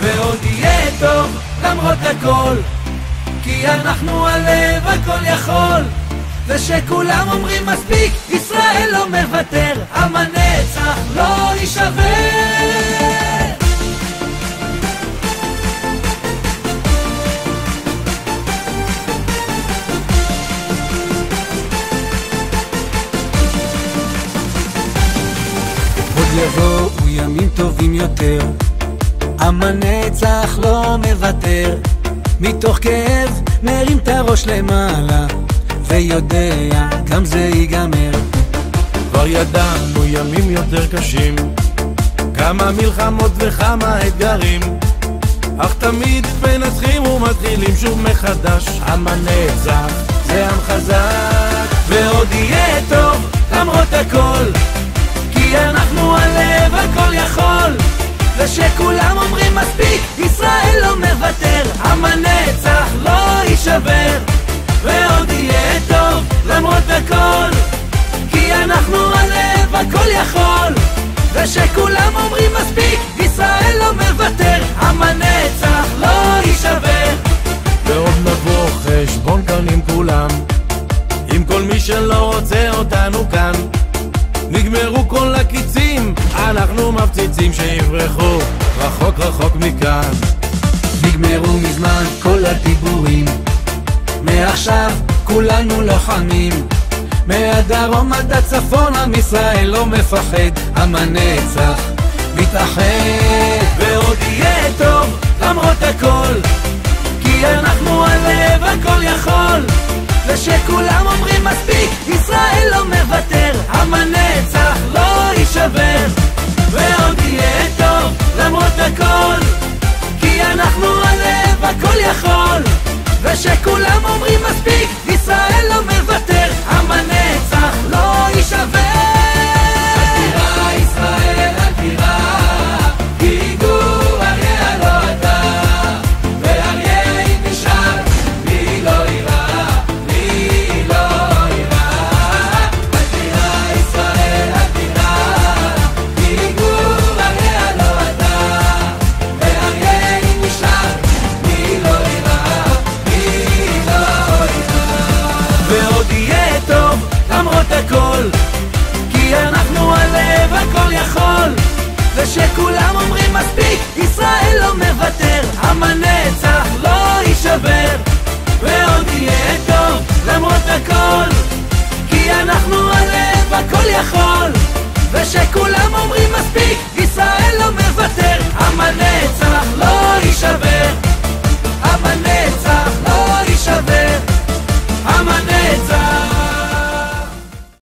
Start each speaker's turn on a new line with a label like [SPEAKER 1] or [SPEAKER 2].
[SPEAKER 1] ועוד יהיה טוב למרות הכל, כי אנחנו הלב הכל יכול. ושכולם אומרים מספיק, ישראל לא מוותר, עם הנצח לא יישבר. עוד יבואו ימים טובים יותר, עם הנצח לא מוותר. מתוך כאב מרים את הראש למעלה, ויודע גם זה ייגמר.
[SPEAKER 2] כבר ידענו ימים יותר קשים, כמה מלחמות וכמה אתגרים, אך תמיד מנצחים ומתחילים שוב מחדש. עם הנצח זה עם חזק,
[SPEAKER 1] ועוד יהיה טוב למרות הכל, כי אנחנו הלב הכל יכול. ושכולם אומרים מספיק, ישראל לא מוותר, עם הנצח לא יישבר. ועוד יהיה טוב למרות הכל, כי אנחנו הלב הכל יכול. ושכולם אומרים מספיק, ישראל לא מוותר, עם הנצח לא יישבר.
[SPEAKER 2] ועוד נבוא חשבון כאן עם כולם, עם כל מי שלא רוצה אותנו כאן. נגמרו כל הקיצים, אנחנו מפציצים שיברחו רחוק רחוק מכאן.
[SPEAKER 1] נגמרו מזמן כל הדיבורים, מעכשיו כולנו לוחמים. מהדרום עד הצפון עם ישראל לא מפחד, עם הנצח מתאחד. ועוד יהיה טוב למרות הכל, כי אנחנו הלב הכל יכול. ושכולם אומרים מספיק, ישראל לא מוותר, עם הנצח לא יישבר. ועוד יהיה טוב למרות הכל, כי אנחנו הלב הכל יכול. ושכולם